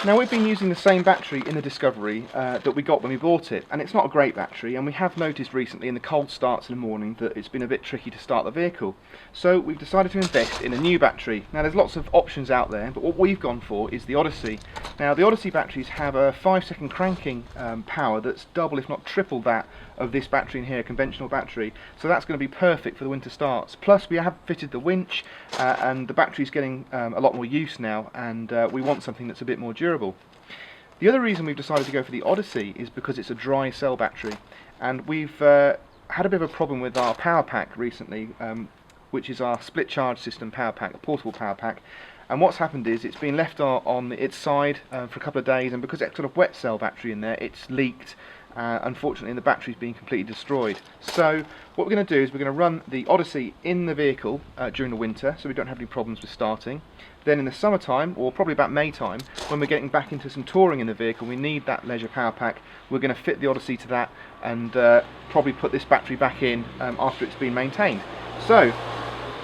Now we've been using the same battery in the Discovery that we got when we bought it, and it's not a great battery, and we have noticed recently in the cold starts in the morning that it's been a bit tricky to start the vehicle. So we've decided to invest in a new battery. Now there's lots of options out there, but what we've gone for is the Odyssey. Now the Odyssey batteries have a 5-second cranking power that's double if not triple that of this battery in here, a conventional battery, so that's going to be perfect for the winter starts. Plus we have fitted the winch and the battery's getting a lot more use now, and we want something that's a bit more durable. The other reason we've decided to go for the Odyssey is because it's a dry cell battery, and we've had a bit of a problem with our power pack recently, which is our split charge system power pack, a portable power pack. And what's happened is it's been left on its side for a couple of days, and because it's sort of wet cell battery in there, it's leaked. Unfortunately, and the battery's been completely destroyed. So what we're going to do is we're going to run the Odyssey in the vehicle during the winter, so we don't have any problems with starting. Then in the summertime, or probably about May time, when we're getting back into some touring in the vehicle, we need that leisure power pack. We're going to fit the Odyssey to that and probably put this battery back in after it's been maintained. So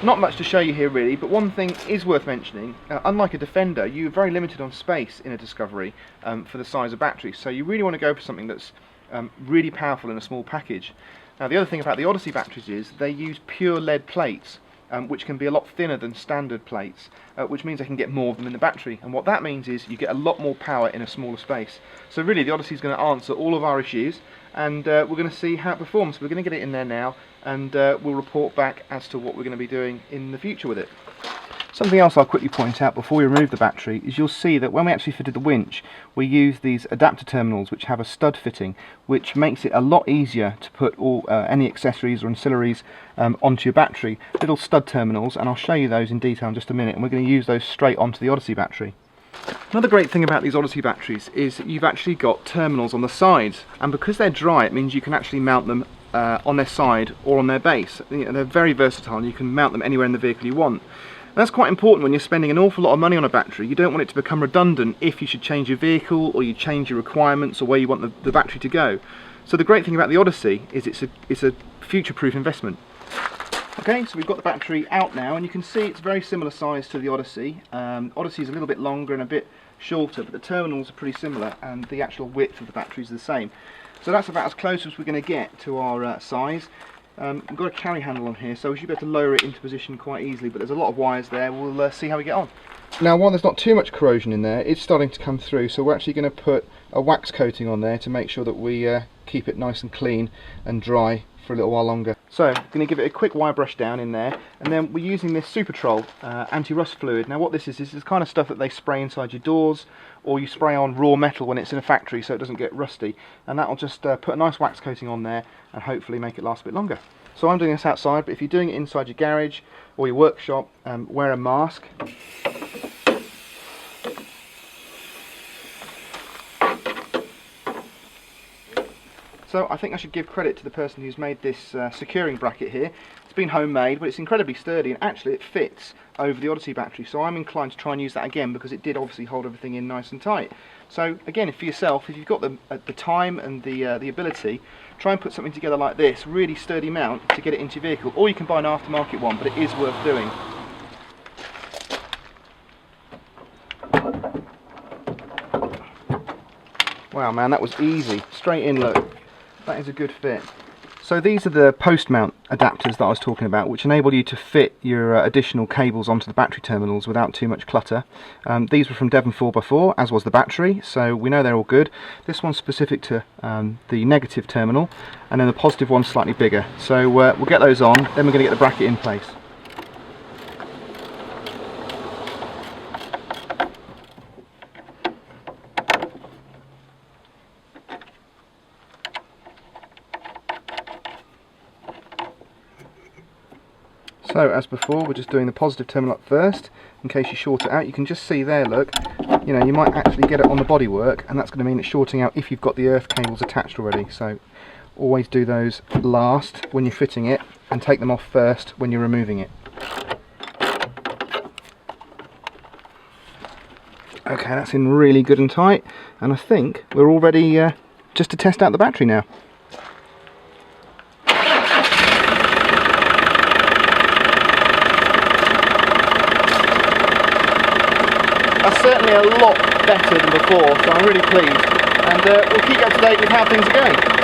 not much to show you here really, but one thing is worth mentioning. Unlike a Defender, you're very limited on space in a Discovery for the size of battery, so you really want to go for something that's really powerful in a small package. Now the other thing about the Odyssey batteries is they use pure lead plates, which can be a lot thinner than standard plates, which means they can get more of them in the battery, and what that means is you get a lot more power in a smaller space. So really the Odyssey is going to answer all of our issues, and we're going to see how it performs. We're going to get it in there now, and we'll report back as to what we're going to be doing in the future with it. Something else I'll quickly point out before we remove the battery is you'll see that when we actually fitted the winch, we use these adapter terminals which have a stud fitting, which makes it a lot easier to put any accessories or ancillaries onto your battery. Little stud terminals, and I'll show you those in detail in just a minute, and we're going to use those straight onto the Odyssey battery. Another great thing about these Odyssey batteries is that you've actually got terminals on the sides, and because they're dry it means you can actually mount them on their side or on their base. They're very versatile and you can mount them anywhere in the vehicle you want. That's quite important when you're spending an awful lot of money on a battery. You don't want it to become redundant if you should change your vehicle or you change your requirements or where you want the battery to go. So the great thing about the Odyssey is it's a future-proof investment. Okay, so we've got the battery out now, and you can see it's very similar size to the Odyssey. Odyssey is a little bit longer and a bit shorter, but the terminals are pretty similar and the actual width of the battery is the same. So that's about as close as we're going to get to our size. We've got a carry handle on here, so we should be able to lower it into position quite easily, but there's a lot of wires there. We'll see how we get on. Now while there's not too much corrosion in there, it's starting to come through, so we're actually going to put a wax coating on there to make sure that we keep it nice and clean and dry for a little while longer. So I'm going to give it a quick wire brush down in there, and then we're using this Supertrol anti-rust fluid. Now what this is the kind of stuff that they spray inside your doors, or you spray on raw metal when it's in a factory so it doesn't get rusty, and that'll just put a nice wax coating on there and hopefully make it last a bit longer. So I'm doing this outside, but if you're doing it inside your garage or your workshop, wear a mask. So I think I should give credit to the person who's made this securing bracket here. It's been homemade, but it's incredibly sturdy, and actually it fits over the Odyssey battery, so I'm inclined to try and use that again because it did obviously hold everything in nice and tight. So again, for yourself, if you've got the time and the ability, try and put something together like this, really sturdy mount to get it into your vehicle, or you can buy an aftermarket one, but it is worth doing. Wow man, that was easy. Straight in, look. That is a good fit. So these are the post mount adapters that I was talking about, which enable you to fit your additional cables onto the battery terminals without too much clutter. These were from Devon 4x4, as was the battery, so we know they're all good. This one's specific to the negative terminal, and then the positive one's slightly bigger. So we'll get those on, then we're going to get the bracket in place. So as before, we're just doing the positive terminal up first, in case you short it out. You can just see there, look, you know, you might actually get it on the bodywork, and that's going to mean it's shorting out if you've got the earth cables attached already. So always do those last when you're fitting it, and take them off first when you're removing it. Okay, that's in really good and tight, and I think we're all ready just to test out the battery now. That's certainly a lot better than before, so I'm really pleased. And we'll keep you up to date with how things are going.